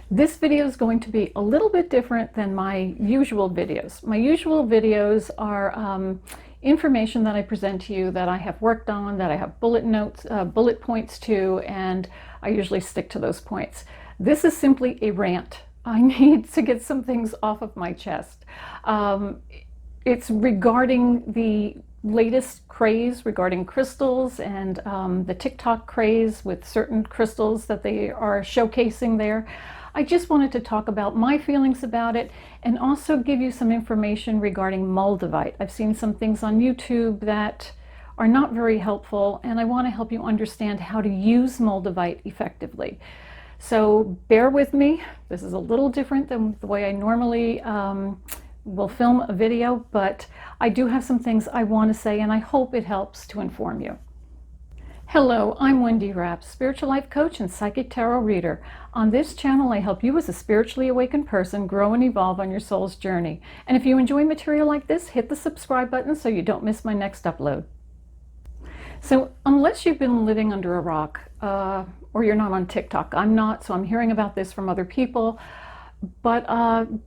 This video is going to be a little bit different than my usual videos. My usual videos are information that I present to you that I have worked on, that I have bullet points to, and I usually stick to those points. This is simply a rant. I need to get some things off of my chest. It's regarding the latest craze regarding crystals and the TikTok craze with certain crystals that they are showcasing there. I just wanted to talk about my feelings about it and also give you some information regarding Moldavite. I've seen some things on YouTube that are not very helpful, and I want to help you understand how to use Moldavite effectively. So bear with me. This is a little different than the way I normally will film a video, but I do have some things I want to say, and I hope it helps to inform you. Hello, I'm Wendy Rapp, spiritual life coach and psychic tarot reader. On this channel, I help you as a spiritually awakened person grow and evolve on your soul's journey. And if you enjoy material like this, hit the subscribe button so you don't miss my next upload. So unless you've been living under a rock, or you're not on TikTok, I'm not, so I'm hearing about this from other people. But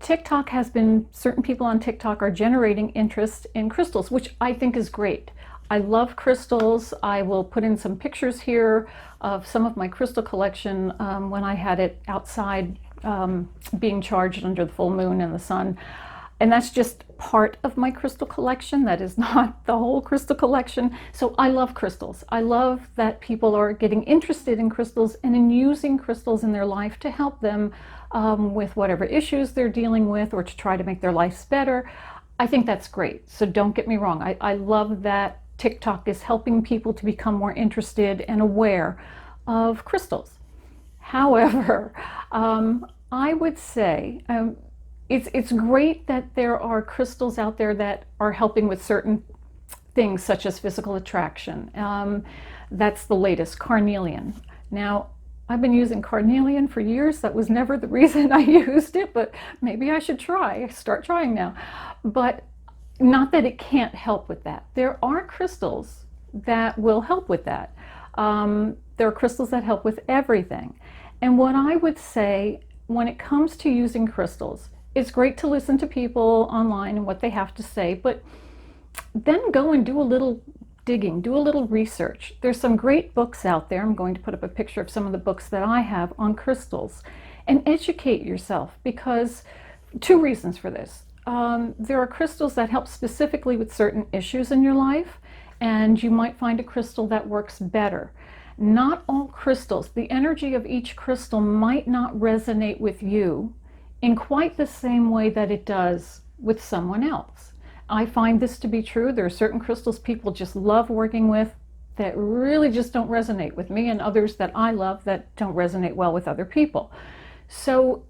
TikTok has been, certain people on TikTok are generating interest in crystals, which I think is great. I love crystals. I will put in some pictures here of some of my crystal collection when I had it outside being charged under the full moon and the sun. And that's just part of my crystal collection. That is not the whole crystal collection. So I love crystals. I love that people are getting interested in crystals and in using crystals in their life to help them with whatever issues they're dealing with or to try to make their lives better. I think that's great. So don't get me wrong. I love that TikTok is helping people to become more interested and aware of crystals. However, I would say it's great that there are crystals out there that are helping with certain things such as physical attraction. That's the latest, carnelian. Now, I've been using carnelian for years. That was never the reason I used it, but maybe I should start trying now. But not that it can't help with that. There are crystals that will help with that. There are crystals that help with everything. And what I would say when it comes to using crystals, it's great to listen to people online and what they have to say, but then go and do a little digging, do a little research. There's some great books out there. I'm going to put up a picture of some of the books that I have on crystals, and educate yourself, because two reasons for this. There are crystals that help specifically with certain issues in your life, and you might find a crystal that works better. Not all crystals, the energy of each crystal might not resonate with you in quite the same way that it does with someone else. I find this to be true. There are certain crystals people just love working with that really just don't resonate with me, and others that I love that don't resonate well with other people. So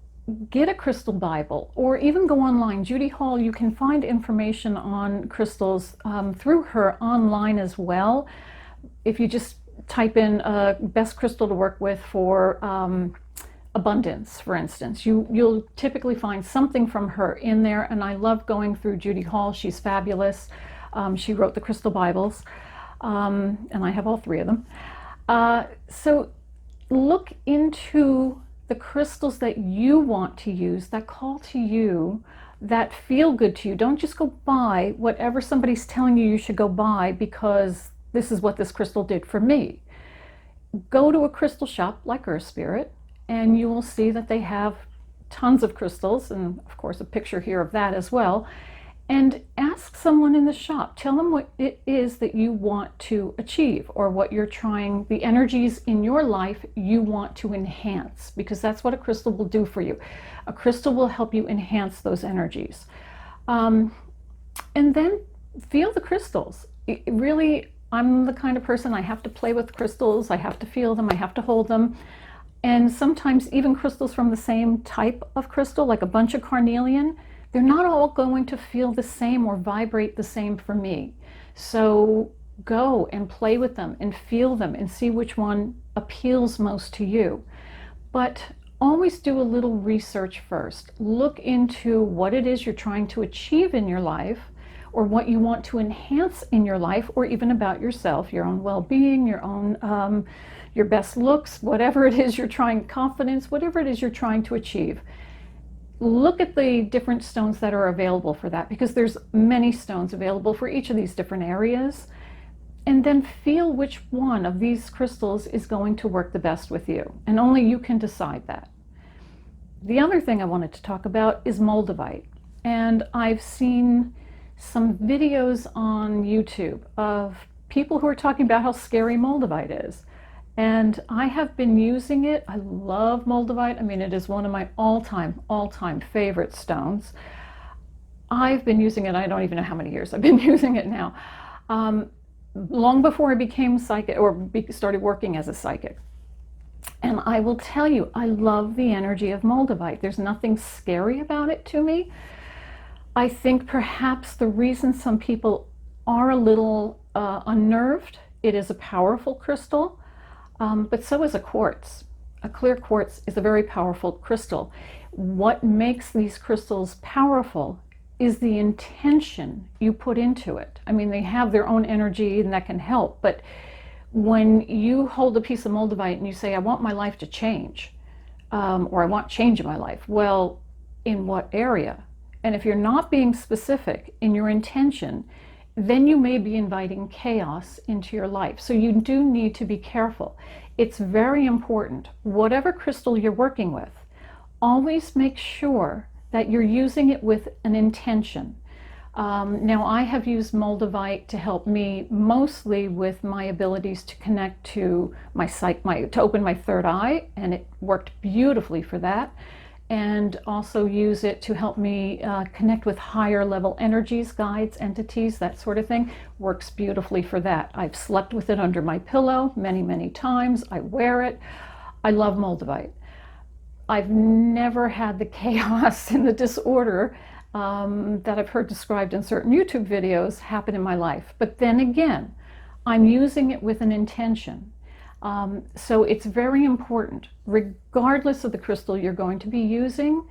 get a crystal Bible, or even go online. Judy Hall, you can find information on crystals through her online as well. If you just type in best crystal to work with for abundance, for instance, you'll typically find something from her in there. And I love going through Judy Hall. She's fabulous. She wrote the crystal Bibles, and I have all three of them. So look into the crystals that you want to use, that call to you, that feel good to you. Don't just go buy whatever somebody's telling you should go buy because this is what this crystal did for me. Go to a crystal shop like Earth Spirit, and you will see that they have tons of crystals, and of course a picture here of that as well. And ask someone in the shop, tell them what it is that you want to achieve, or what you're trying, the energies in your life you want to enhance, because that's what a crystal will do for you. A crystal will help you enhance those energies. And then feel the crystals. Really, I'm the kind of person, I have to play with crystals, I have to feel them, I have to hold them. And sometimes even crystals from the same type of crystal, like a bunch of carnelian, they're not all going to feel the same or vibrate the same for me. So go and play with them and feel them and see which one appeals most to you. But always do a little research first. Look into what it is you're trying to achieve in your life, or what you want to enhance in your life, or even about yourself, your own well-being, your own your best looks, whatever it is you're trying, confidence, whatever it is you're trying to achieve. Look at the different stones that are available for that, because there's many stones available for each of these different areas. And then feel which one of these crystals is going to work the best with you. And only you can decide that. The other thing I wanted to talk about is Moldavite. And I've seen some videos on YouTube of people who are talking about how scary Moldavite is. And I have been using it. I love Moldavite. I mean, it is one of my all-time favorite stones. I've been using it, I don't even know how many years I've been using it now. Long before I became psychic or started working as a psychic. And I will tell you, I love the energy of Moldavite. There's nothing scary about it to me. I think perhaps the reason some people are a little unnerved, it is a powerful crystal, but so is a quartz. A clear quartz is a very powerful crystal. What makes these crystals powerful is the intention you put into it. I mean, they have their own energy and that can help, but when you hold a piece of Moldavite and you say, I want my life to change, or I want change in my life, well, in what area? And if you're not being specific in your intention, then you may be inviting chaos into your life. So you do need to be careful. It's very important, whatever crystal you're working with, always make sure that you're using it with an intention. Now, I have used Moldavite to help me mostly with my abilities to connect to to open my third eye, and it worked beautifully for that. And also use it to help me connect with higher level energies, guides, entities, that sort of thing. Works beautifully for that. I've slept with it under my pillow many times. I wear it. I love Moldavite. I've never had the chaos and the disorder that I've heard described in certain YouTube videos happen in my life. But then again, I'm using it with an intention. So it's very important, regardless of the crystal you're going to be using,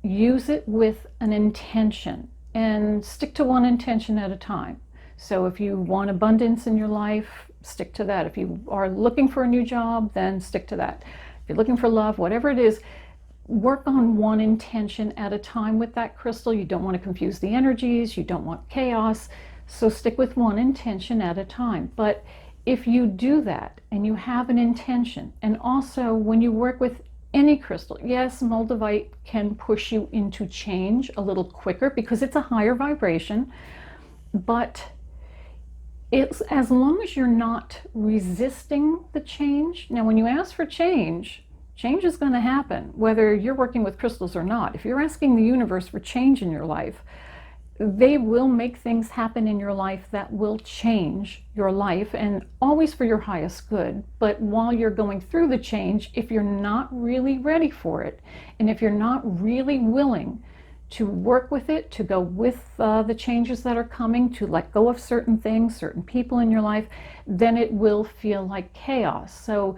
use it with an intention and stick to one intention at a time. So if you want abundance in your life, stick to that. If you are looking for a new job, then stick to that. If you're looking for love, whatever it is, work on one intention at a time with that crystal. You don't want to confuse the energies. You don't want chaos. So stick with one intention at a time. But if you do that and you have an intention, and also when you work with any crystal, yes, Moldavite can push you into change a little quicker because it's a higher vibration, but it's as long as you're not resisting the change. Now, when you ask for change, change is going to happen, whether you're working with crystals or not. If you're asking the universe for change in your life, they will make things happen in your life that will change your life, and always for your highest good. But while you're going through the change, if you're not really ready for it, and if you're not really willing to work with it, to go with the changes that are coming, to let go of certain things, certain people in your life, then it will feel like chaos. So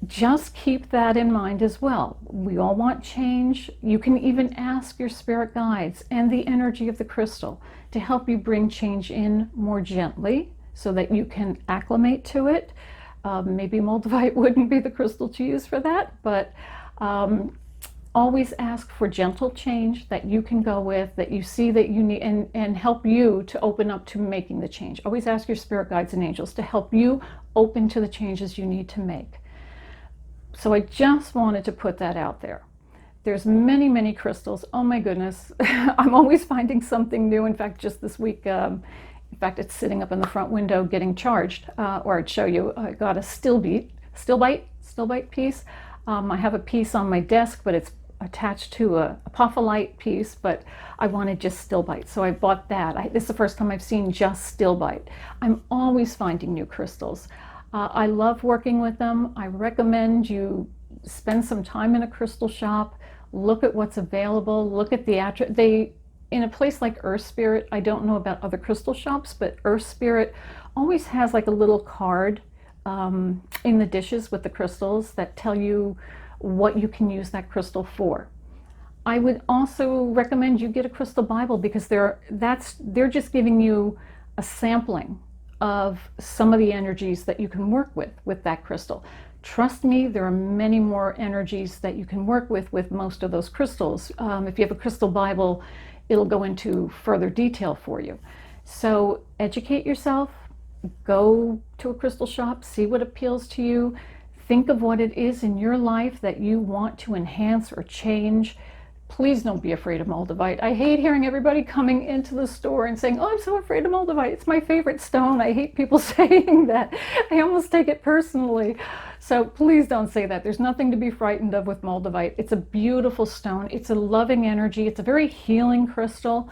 just keep that in mind as well. We all want change. You can even ask your spirit guides and the energy of the crystal to help you bring change in more gently so that you can acclimate to it. Maybe Moldavite wouldn't be the crystal to use for that, but always ask for gentle change that you can go with, that you see that you need, and help you to open up to making the change. Always ask your spirit guides and angels to help you open to the changes you need to make. So I just wanted to put that out there. There's many crystals. Oh my goodness. I'm always finding something new. In fact, just this week, in fact, it's sitting up in the front window getting charged, or I'd show you. I got a stillbite piece. I have a piece on my desk, but it's attached to a apophyllite piece, but I wanted just stillbite. So I bought that. This is the first time I've seen just stillbite. I'm always finding new crystals. I love working with them. I recommend you spend some time in a crystal shop, look at what's available, look at the in a place like Earth Spirit, I don't know about other crystal shops, but Earth Spirit always has like a little card in the dishes with the crystals that tell you what you can use that crystal for. I would also recommend you get a crystal Bible, because they're just giving you a sampling of some of the energies that you can work with that crystal. Trust me, there are many more energies that you can work with most of those crystals. If you have a crystal Bible, it'll go into further detail for you. So educate yourself, go to a crystal shop, see what appeals to you, think of what it is in your life that you want to enhance or change. Please don't be afraid of Moldavite. I hate hearing everybody coming into the store and saying, oh, I'm so afraid of Moldavite. It's my favorite stone. I hate people saying that. I almost take it personally. So please don't say that. There's nothing to be frightened of with Moldavite. It's a beautiful stone. It's a loving energy. It's a very healing crystal.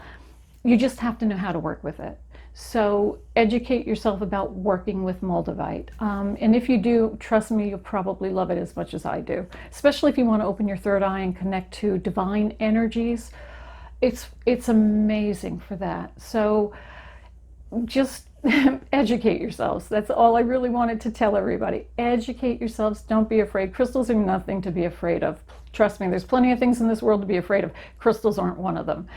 You just have to know how to work with it. So educate yourself about working with Moldavite. And if you do, trust me, you'll probably love it as much as I do, especially if you want to open your third eye and connect to divine energies. It's amazing for that. So just educate yourselves. That's all I really wanted to tell everybody. Educate yourselves. Don't be afraid. Crystals are nothing to be afraid of. Trust me, there's plenty of things in this world to be afraid of. Crystals aren't one of them.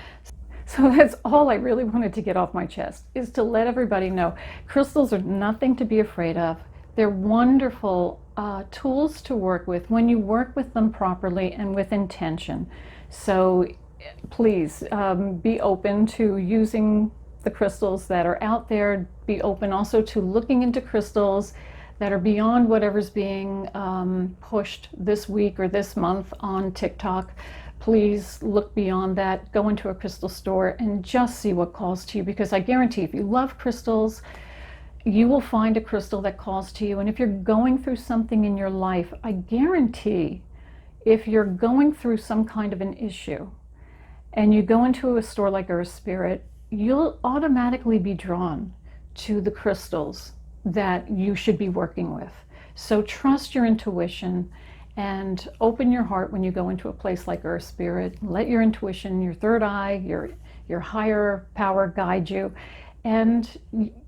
So that's all I really wanted to get off my chest, is to let everybody know crystals are nothing to be afraid of. They're wonderful tools to work with when you work with them properly and with intention. So please be open to using the crystals that are out there. Be open also to looking into crystals that are beyond whatever's being pushed this week or this month on TikTok. Please look beyond that. Go into a crystal store and just see what calls to you, because I guarantee if you love crystals, you will find a crystal that calls to you. And if you're going through something in your life, I guarantee if you're going through some kind of an issue and you go into a store like Earth Spirit, you'll automatically be drawn to the crystals that you should be working with. So trust your intuition and open your heart when you go into a place like Earth Spirit. Let your intuition, your third eye, your higher power guide you, and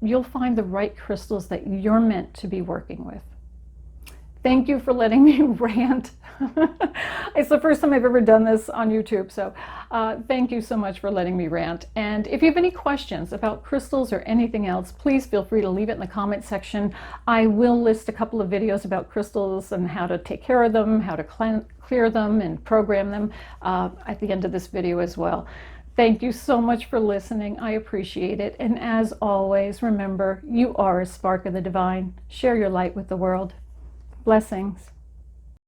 you'll find the right crystals that you're meant to be working with. Thank you for letting me rant. It's the first time I've ever done this on YouTube, so thank you so much for letting me rant. And if you have any questions about crystals or anything else, please feel free to leave it in the comment section. I will list a couple of videos about crystals and how to take care of them, how to clear them and program them at the end of this video as well. Thank you so much for listening. I appreciate it. And as always, remember, you are a spark of the divine. Share your light with the world. Blessings.